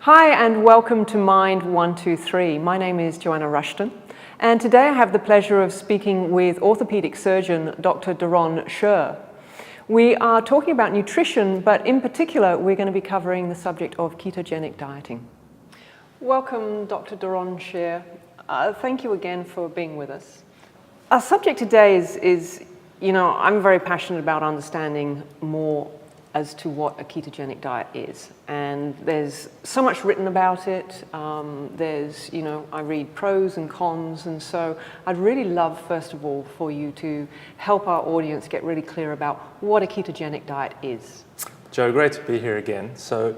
Hi and welcome to Mind 123. My name is Joanna Rushton and today I have the pleasure of speaking with orthopedic surgeon Dr. Daron Scher. We are talking about nutrition, but in particular we're going to be covering the subject of ketogenic dieting. Welcome Dr. Daron Scher. Thank you again for being with us. Our subject today is I'm very passionate about understanding more as to what a ketogenic diet is, and there's so much written about it. I read pros and cons, and so I'd really love, first of all, for you to help our audience get really clear about what a ketogenic diet is. Joe, great to be here again. So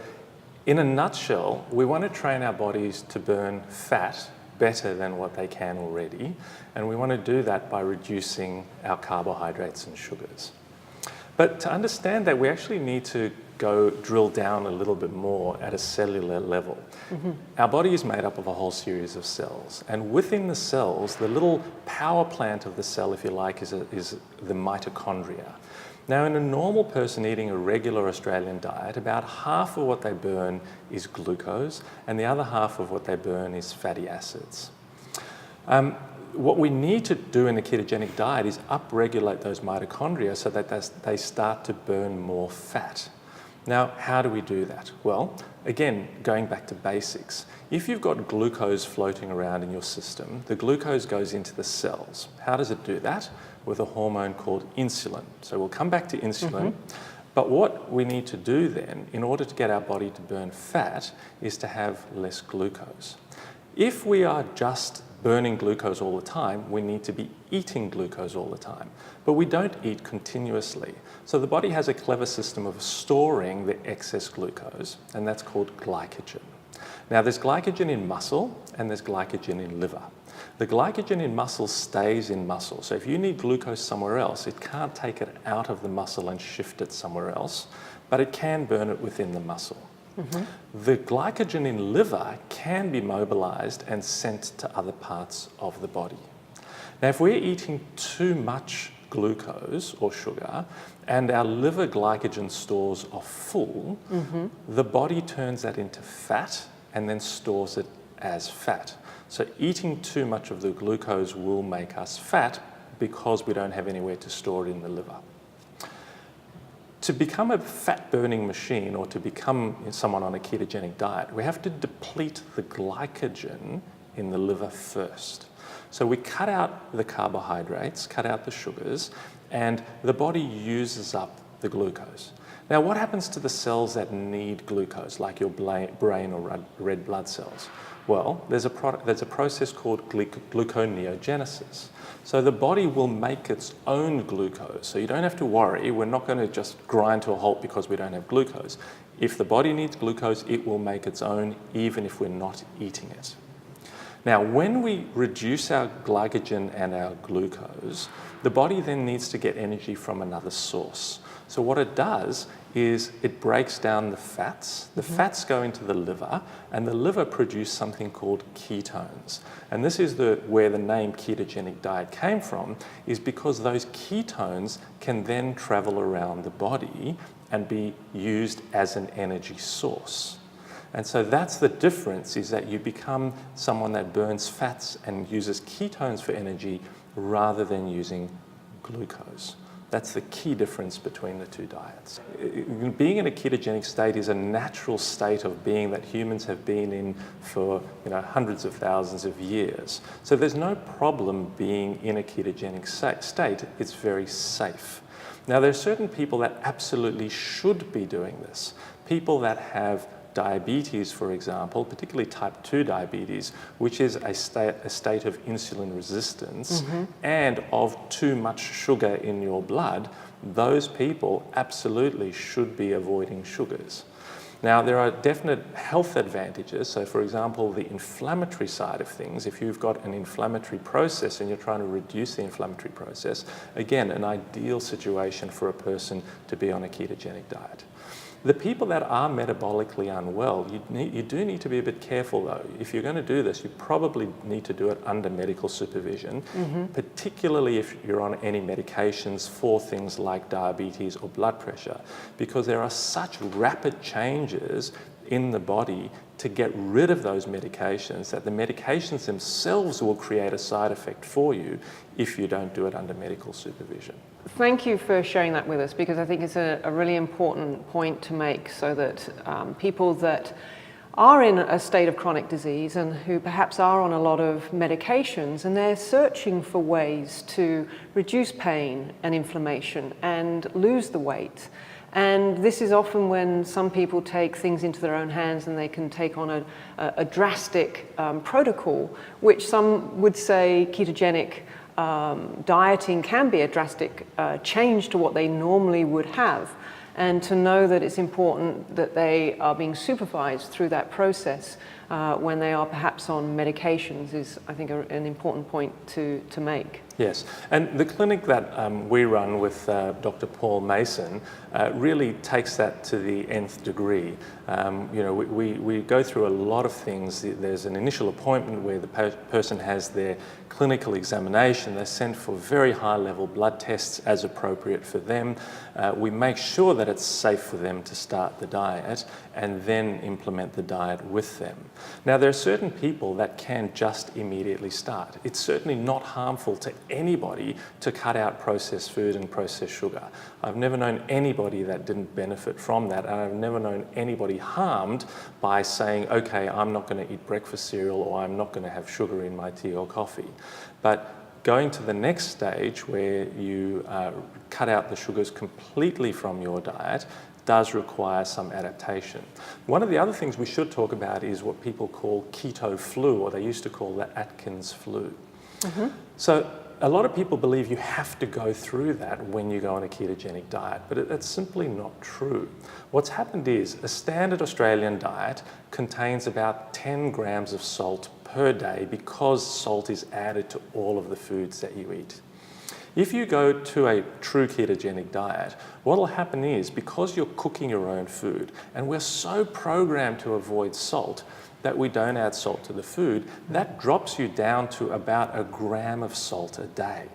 in a nutshell, we want to train our bodies to burn fat better than what they can already, and we want to do that by reducing our carbohydrates and sugars. But to understand that, we actually need to drill down a little bit more at a cellular level. Mm-hmm. Our body is made up of a whole series of cells, and within the cells, the little power plant of the cell, if you like, is the mitochondria. Now, in a normal person eating a regular Australian diet, about half of what they burn is glucose, and the other half of what they burn is fatty acids. What we need to do in a ketogenic diet is upregulate those mitochondria so that they start to burn more fat. Now, how do we do that? Well, again, going back to basics. If you've got glucose floating around in your system, the glucose goes into the cells. How does it do that? With a hormone called insulin. So we'll come back to insulin. Mm-hmm. But what we need to do then, in order to get our body to burn fat, is to have less glucose. If we are just burning glucose all the time, we need to be eating glucose all the time. But we don't eat continuously. So the body has a clever system of storing the excess glucose, and that's called glycogen. Now, there's glycogen in muscle and there's glycogen in liver. The glycogen in muscle stays in muscle. So if you need glucose somewhere else, it can't take it out of the muscle and shift it somewhere else, but it can burn it within the muscle. Mm-hmm. The glycogen in liver can be mobilized and sent to other parts of the body. Now, if we're eating too much glucose or sugar and our liver glycogen stores are full, mm-hmm. the body turns that into fat and then stores it as fat. So eating too much of the glucose will make us fat because we don't have anywhere to store it in the liver. To become a fat-burning machine or to become someone on a ketogenic diet, we have to deplete the glycogen in the liver first. So we cut out the carbohydrates, cut out the sugars, and the body uses up the glucose. Now, what happens to the cells that need glucose, like your brain or red blood cells? Well, there's a process called gluconeogenesis. So the body will make its own glucose. So you don't have to worry. We're not going to just grind to a halt because we don't have glucose. If the body needs glucose, it will make its own, even if we're not eating it. Now, when we reduce our glycogen and our glucose, the body then needs to get energy from another source. So what it does is it breaks down the fats. The mm-hmm. fats go into the liver, and the liver produces something called ketones. And this is where the name ketogenic diet came from, is because those ketones can then travel around the body and be used as an energy source. And so that's the difference, is that you become someone that burns fats and uses ketones for energy rather than using glucose. That's the key difference between the two diets. Being in a ketogenic state is a natural state of being that humans have been in for hundreds of thousands of years. So there's no problem being in a ketogenic state. It's very safe. Now, there are certain people that absolutely should be doing this. People that have diabetes, for example, particularly type 2 diabetes, which is a state of insulin resistance mm-hmm. and of too much sugar in your blood, those people absolutely should be avoiding sugars. Now, there are definite health advantages. So, for example, the inflammatory side of things, if you've got an inflammatory process and you're trying to reduce the inflammatory process, again, an ideal situation for a person to be on a ketogenic diet. The people that are metabolically unwell, you do need to be a bit careful though. If you're going to do this, you probably need to do it under medical supervision, mm-hmm. particularly if you're on any medications for things like diabetes or blood pressure, because there are such rapid changes in the body to get rid of those medications, that the medications themselves will create a side effect for you if you don't do it under medical supervision. Thank you for sharing that with us, because I think it's a really important point to make, so that people that are in a state of chronic disease and who perhaps are on a lot of medications, and they're searching for ways to reduce pain and inflammation and lose the weight. And this is often when some people take things into their own hands and they can take on a drastic protocol, which some would say ketogenic dieting can be a drastic change to what they normally would have. And to know that it's important that they are being supervised through that process when they are perhaps on medications is, I think, an important point to make. Yes, and the clinic that we run with Dr. Paul Mason really takes that to the nth degree. We go through a lot of things. There's an initial appointment where the person has their clinical examination. They're sent for very high-level blood tests as appropriate for them. We make sure that it's safe for them to start the diet and then implement the diet with them. Now, there are certain people that can just immediately start. It's certainly not harmful to anybody to cut out processed food and processed sugar. I've never known anybody that didn't benefit from that, and I've never known anybody harmed by saying, okay, I'm not going to eat breakfast cereal, or I'm not going to have sugar in my tea or coffee. But going to the next stage where you cut out the sugars completely from your diet does require some adaptation. One of the other things we should talk about is what people call keto flu, or they used to call the Atkins flu. Mm-hmm. So a lot of people believe you have to go through that when you go on a ketogenic diet, but that's simply not true. What's happened is a standard Australian diet contains about 10 grams of salt per day because salt is added to all of the foods that you eat. If you go to a true ketogenic diet, what will happen is, because you're cooking your own food, and we're so programmed to avoid salt that we don't add salt to the food, that drops you down to about a gram of salt a day.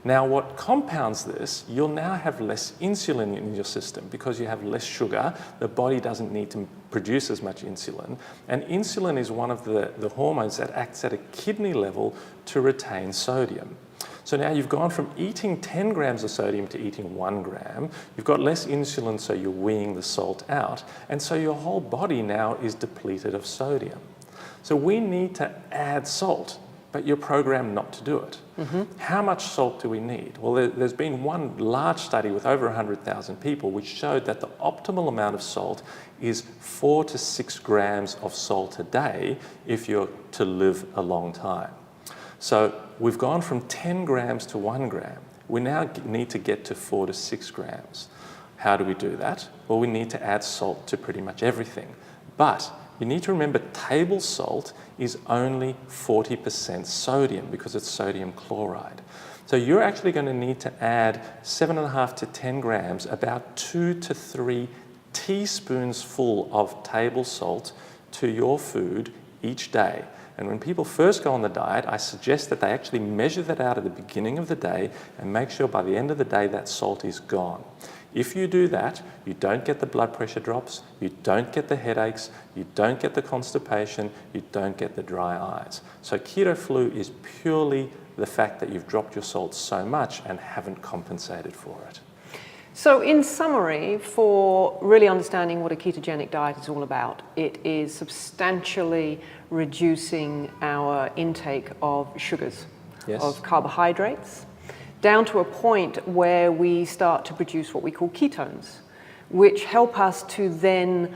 Now, what compounds this, you'll now have less insulin in your system because you have less sugar. The body doesn't need to produce as much insulin. And insulin is one of the hormones that acts at a kidney level to retain sodium. So now you've gone from eating 10 grams of sodium to eating 1 gram. You've got less insulin, so you're weeing the salt out. And so your whole body now is depleted of sodium. So we need to add salt, but you're programmed not to do it. Mm-hmm. How much salt do we need? Well, there's been one large study with over 100,000 people which showed that the optimal amount of salt is 4 to 6 grams of salt a day if you're to live a long time. So we've gone from 10 grams to 1 gram. We now need to get to 4 to 6 grams. How do we do that? Well, we need to add salt to pretty much everything. But you need to remember table salt is only 40% sodium because it's sodium chloride. So you're actually going to need to add 7.5 to 10 grams, about 2 to 3 teaspoons full of table salt to your food each day. And when people first go on the diet, I suggest that they actually measure that out at the beginning of the day and make sure by the end of the day that salt is gone. If you do that, you don't get the blood pressure drops, you don't get the headaches, you don't get the constipation, you don't get the dry eyes. So keto flu is purely the fact that you've dropped your salt so much and haven't compensated for it. So in summary, for really understanding what a ketogenic diet is all about, it is substantially reducing our intake of sugars, yes, of carbohydrates, down to a point where we start to produce what we call ketones, which help us to then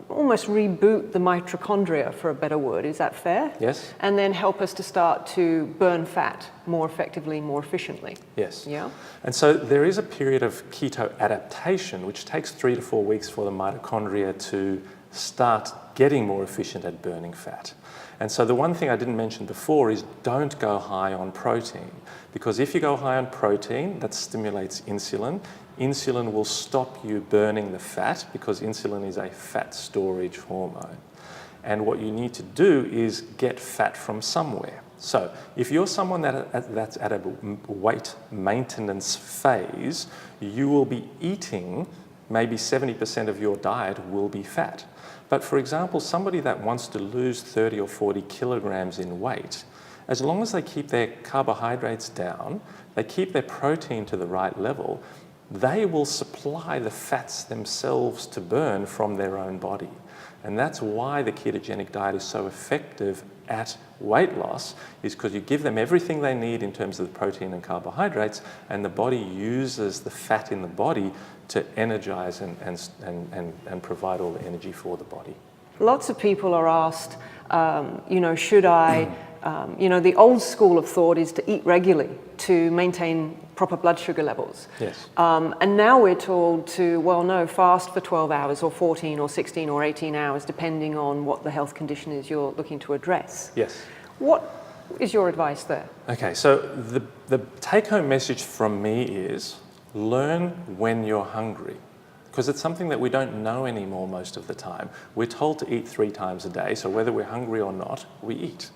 almost reboot the mitochondria, for a better word. Is that fair? Yes. And then help us to start to burn fat more effectively, more efficiently. Yes. Yeah. And so there is a period of keto adaptation, which takes 3 to 4 weeks for the mitochondria to start getting more efficient at burning fat. And so the one thing I didn't mention before is don't go high on protein, because if you go high on protein, that stimulates insulin. Insulin will stop you burning the fat because insulin is a fat storage hormone. And what you need to do is get fat from somewhere. So if you're someone that's at a weight maintenance phase, you will be eating maybe 70% of your diet will be fat. But for example, somebody that wants to lose 30 or 40 kilograms in weight, as long as they keep their carbohydrates down, they keep their protein to the right level, they will supply the fats themselves to burn from their own body. And that's why the ketogenic diet is so effective at weight loss, is because you give them everything they need in terms of the protein and carbohydrates, and the body uses the fat in the body to energize and provide all the energy for the body. Lots of people are asked, should I, the old school of thought is to eat regularly to maintain proper blood sugar levels. Yes. And now we're told to, fast for 12 hours or 14 or 16 or 18 hours, depending on what the health condition is you're looking to address. Yes. What is your advice there? Okay, so the take-home message from me is learn when you're hungry, because it's something that we don't know anymore most of the time. We're told to eat 3 times a day, so whether we're hungry or not, we eat.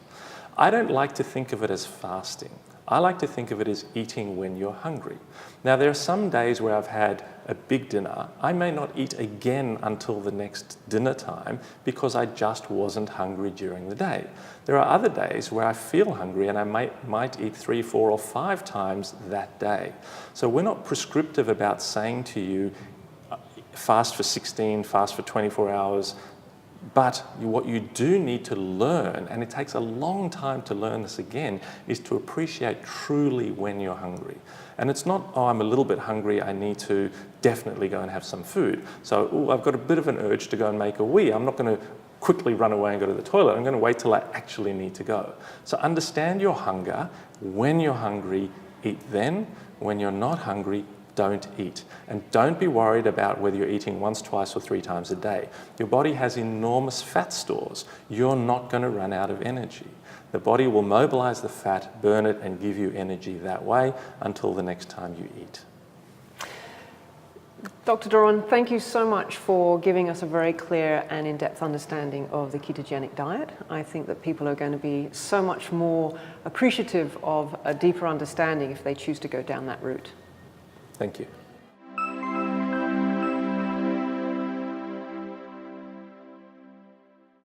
I don't like to think of it as fasting. I like to think of it as eating when you're hungry. Now, there are some days where I've had a big dinner. I may not eat again until the next dinner time because I just wasn't hungry during the day. There are other days where I feel hungry and I might eat 3, 4, or 5 times that day. So we're not prescriptive about saying to you, fast for 16, fast for 24 hours, but what you do need to learn, and it takes a long time to learn this again, is to appreciate truly when you're hungry. And it's not, I'm a little bit hungry, I need to definitely go and have some food. So, I've got a bit of an urge to go and make a wee. I'm not going to quickly run away and go to the toilet. I'm going to wait till I actually need to go. So understand your hunger. When you're hungry, eat then. When you're not hungry, don't eat. And don't be worried about whether you're eating once, twice, or 3 times a day. Your body has enormous fat stores. You're not going to run out of energy. The body will mobilize the fat, burn it, and give you energy that way until the next time you eat. Dr. Doron, thank you so much for giving us a very clear and in-depth understanding of the ketogenic diet. I think that people are going to be so much more appreciative of a deeper understanding if they choose to go down that route. Thank you.